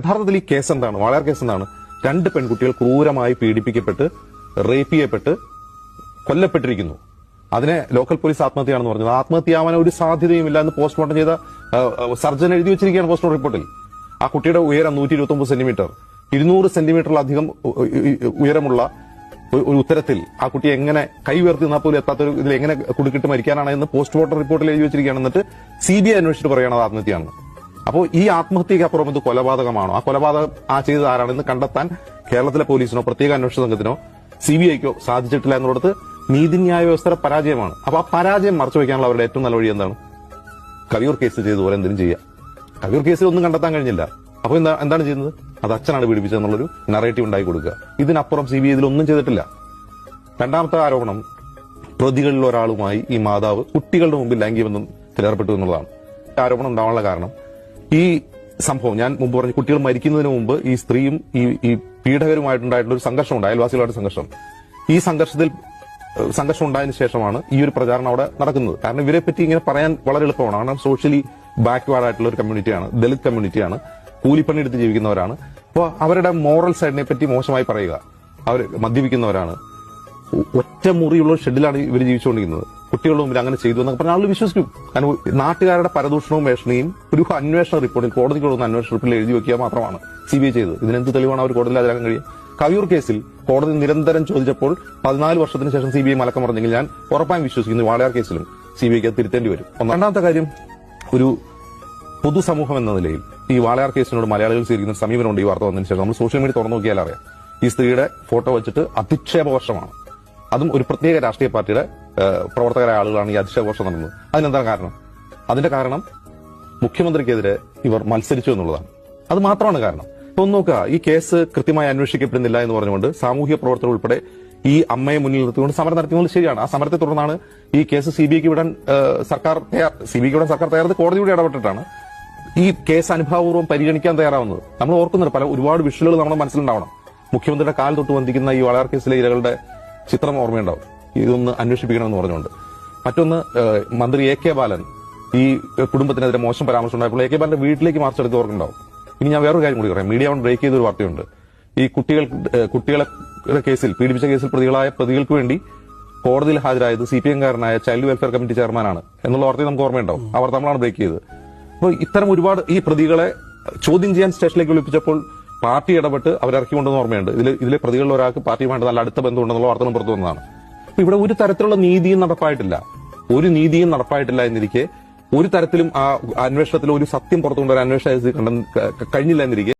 യഥാർത്ഥത്തിൽ ഈ കേസ് എന്താണ്? വാളയാർ കേസ് എന്താണ്? 2 പെൺകുട്ടികൾ ക്രൂരമായി പീഡിപ്പിക്കപ്പെട്ട് റേപ്പ് ചെയ്യപ്പെട്ട് കൊല്ലപ്പെട്ടിരിക്കുന്നു. അതിനെ ലോക്കൽ പോലീസ് ആത്മഹത്യയാണെന്ന് പറഞ്ഞത്. ആത്മഹത്യയാവാൻ ഒരു സാധ്യതയുമില്ല എന്ന് പോസ്റ്റ്മോർട്ടം ചെയ്ത സർജൻ എഴുതി വെച്ചിരിക്കുകയാണ് പോസ്റ്റ്മോർട്ടം റിപ്പോർട്ടിൽ. ആ കുട്ടിയുടെ ഉയരം 129 സെന്റിമീറ്റർ, 200 സെന്റിമീറ്ററിലധികം ഉയരമുള്ള ഒരു ഉത്തരത്തിൽ ആ കുട്ടി എങ്ങനെ കൈ ഉയർത്തി നിന്നാൽ പോലും എത്താത്തൊരു ഇതിൽ എങ്ങനെ കുടുക്കിട്ട് മരിക്കാനാണ് എന്ന് പോസ്റ്റ്മോർട്ടം റിപ്പോർട്ടിൽ എഴുതി വെച്ചിരിക്കുകയാണ്. എന്നിട്ട് CBI അന്വേഷിച്ചിട്ട് പറയുന്നത് ആത്മഹത്യയാണ്. അപ്പോൾ ഈ ആത്മഹത്യയ്ക്ക് അപ്പുറം ഇത് കൊലപാതകമാണോ? ആ കൊലപാതകം ചെയ്തത് ആരാണെന്ന് കണ്ടെത്താൻ കേരളത്തിലെ പോലീസിനോ പ്രത്യേക അന്വേഷണ സംഘത്തിനോ CBIക്കോ സാധിച്ചിട്ടില്ല എന്നുള്ളത് നീതിന്യായ വ്യവസ്ഥയുടെ പരാജയമാണ്. അപ്പൊ ആ പരാജയം മറച്ചുവെക്കാനുള്ള അവരുടെ ഏറ്റവും നല്ല വഴി എന്താണ്? കവിയൂർ കേസ് ചെയ്തതുപോലെ എന്തിനും ചെയ്യുക. കവിയൂർ കേസിൽ ഒന്നും കണ്ടെത്താൻ കഴിഞ്ഞില്ല. അപ്പൊ എന്താണ് ചെയ്യുന്നത്? അത് അച്ഛനാണ് പീഡിപ്പിച്ചതെന്നുള്ളൊരു നറേറ്റീവ് ഉണ്ടായി കൊടുക്കുക. ഇതിനപ്പുറം CBI ഇതിലൊന്നും ചെയ്തിട്ടില്ല. രണ്ടാമത്തെ ആരോപണം, പ്രതികളിൽ ഒരാളുമായി ഈ മാതാവ് കുട്ടികളുടെ മുമ്പിൽ ലൈംഗിക ബന്ധം ഏർപ്പെട്ടു എന്നുള്ളതാണ്. ആരോപണം ഉണ്ടാവാനുള്ള കാരണം ഈ സംഭവം ഞാൻ മുമ്പ് പറഞ്ഞു, കുട്ടികൾ മരിക്കുന്നതിന് മുമ്പ് ഈ സ്ത്രീയും ഈ പീഡകരുമായിട്ടുണ്ടായിട്ടുള്ള ഒരു സംഘർഷമുണ്ട്, അയൽവാസികളുടെ സംഘർഷം. ഈ സംഘർഷം ഉണ്ടായതിനു ശേഷമാണ് ഈ ഒരു പ്രചാരണം അവിടെ നടക്കുന്നത്. കാരണം ഇവരെ പറ്റി ഇങ്ങനെ പറയാൻ വളരെ എളുപ്പമാണ്. കാരണം സോഷ്യലി ബാക്ക്വേർഡ് ആയിട്ടുള്ള ഒരു കമ്മ്യൂണിറ്റിയാണ്, ദളിത് കമ്മ്യൂണിറ്റിയാണ്, കൂലിപ്പണി എടുത്ത് ജീവിക്കുന്നവരാണ്. അപ്പോൾ അവരുടെ മോറൽ സൈഡിനെ പറ്റി മോശമായി പറയുക, അവർ മദ്യപിക്കുന്നവരാണ്, ഒറ്റ മുറിയുള്ള ഷെഡിലാണ് ഇവർ ജീവിച്ചുകൊണ്ടിരിക്കുന്നത്, കുട്ടികളുടെ മുമ്പിൽ അങ്ങനെ ചെയ്തു എന്നൊക്കെ പറഞ്ഞാൽ ആളുകൾ വിശ്വസിക്കും. കാരണം നാട്ടുകാരുടെ പരദൂഷണവും ഭീഷണിയും ഒരു അന്വേഷണ റിപ്പോർട്ടിൽ, കോടതിക്ക് കൊടുക്കുന്ന അന്വേഷണ റിപ്പോർട്ടിൽ എഴുതി വെക്കുക മാത്രമാണ് CBI ചെയ്തത്. ഇതിനെന്ത് തെളിവാണ് അവർ കോടതിയിൽ ഹാജരാക്കാൻ കഴിയും? കവിയൂർ കേസിൽ കോടതി നിരന്തരം ചോദിച്ചപ്പോൾ 14 വർഷത്തിന് ശേഷം CBI മലക്കം പറഞ്ഞെങ്കിൽ ഞാൻ ഉറപ്പായും വിശ്വസിക്കുന്നു വാളയാർ കേസിലും CBIക്ക് അത് തിരുത്തേണ്ടി വരും. രണ്ടാമത്തെ കാര്യം, ഒരു പൊതുസമൂഹം എന്ന നിലയിൽ ഈ വാളയാർ കേസിനോട് മലയാളികൾ സ്വീകരിക്കുന്ന സമീപനമുണ്ട്. ഈ വാർത്ത വന്നതിന് ശേഷം നമ്മൾ സോഷ്യൽ മീഡിയ തുറന്നു നോക്കിയാൽ അറിയാം, ഈ സ്ത്രീയുടെ ഫോട്ടോ വെച്ചിട്ട് അധിക്ഷേപവർഷമാണ്. അതും ഒരു പ്രത്യേക രാഷ്ട്രീയ പാർട്ടിയുടെ പ്രവർത്തകരായ ആളുകളാണ് ഈ അധിക്ഷേപവർഷം നടന്നത്. അതിനെന്താണ് കാരണം? അതിന്റെ കാരണം മുഖ്യമന്ത്രിക്കെതിരെ ഇവർ മത്സരിച്ചു എന്നുള്ളതാണ്. അത് മാത്രമാണ് കാരണം. ഇപ്പൊ ഒന്ന് നോക്കുക, ഈ കേസ് കൃത്യമായി അന്വേഷിക്കപ്പെടുന്നില്ല എന്ന് പറഞ്ഞുകൊണ്ട് സാമൂഹ്യ പ്രവർത്തകർ ഉൾപ്പെടെ ഈ അമ്മയെ മുന്നിൽ നിർത്തിക്കൊണ്ട് സമരം നടത്തിയത് ശരിയാണ്. ആ സമരത്തെ തുടർന്നാണ് ഈ കേസ് CBIക്ക് വിടാൻ സർക്കാർ തയ്യാറത് കോടതിയുടെ ഇടപെട്ടിട്ടാണ് ഈ കേസ് അനുഭാവപൂർവ്വം പരിഗണിക്കാൻ തയ്യാറാവുന്നത്. നമ്മൾ ഓർക്കുന്നുണ്ട്, ഒരുപാട് വിഷ്വലുകൾ നമ്മുടെ മനസ്സിലുണ്ടാവണം. മുഖ്യമന്ത്രിയുടെ കാൽ തൊട്ട് വന്ദിക്കുന്ന ഈ വാളയാർ കേസിലെ ഇരകളുടെ ചിത്രം ഓർമ്മയുണ്ടാവും, ഇതൊന്ന് അന്വേഷിപ്പിക്കണമെന്ന് പറഞ്ഞുകൊണ്ട്. മറ്റൊന്ന്, മന്ത്രി AK ബാലൻ ഈ കുടുംബത്തിനെതിരെ മോശം പരാമർശം ഉണ്ടായപ്പോൾ AK ബാലന്റെ വീട്ടിലേക്ക് മാർച്ച് എടുത്ത് ഓർക്കുന്നുണ്ടാവും. ഇനി ഞാൻ വേറൊരു കാര്യം കൂടി പറയാം. മീഡിയ വൺ ബ്രേക്ക് ചെയ്തൊരു വാർത്തയുണ്ട്. ഈ കുട്ടികളെ കേസിൽ, പീഡിപ്പിച്ച കേസിൽ പ്രതികൾക്ക് വേണ്ടി കോടതിയിൽ ഹാജരായത് CPM-കാരനായ ചൈൽഡ് വെൽഫെയർ കമ്മിറ്റി ചെയർമാനാണ് എന്നുള്ള വാർത്തയും നമുക്ക് ഓർമ്മയുണ്ടാവും. ആ വാർത്ത നമ്മളാണ് ബ്രേക്ക് ചെയ്തത്. അപ്പോൾ ഇത്തരം ഒരുപാട് ഈ പ്രതികളെ ചോദ്യം ചെയ്യാൻ സ്റ്റേഷനിലേക്ക് വിളിപ്പിച്ചപ്പോൾ പാർട്ടി ഇടപെട്ട് അവരിറക്കിക്കൊണ്ടെന്ന് ഓർമ്മയുണ്ട്. ഇതിലെ പ്രതികളിൽ ഒരാൾക്ക് പാർട്ടിയുമായിട്ട് നല്ല അടുത്ത ബന്ധമുണ്ടെന്നുള്ള വാർത്തകളും പുറത്തു വന്നതാണ്. അപ്പൊ ഇവിടെ ഒരു തരത്തിലുള്ള നീതിയും നടപ്പായിട്ടില്ല എന്നിരിക്കെ, ഒരു തരത്തിലും ആ അന്വേഷണത്തിൽ ഒരു സത്യം പുറത്തുകൊണ്ടുവരാൻ അന്വേഷണ കഴിഞ്ഞില്ല എന്നിരിക്കെ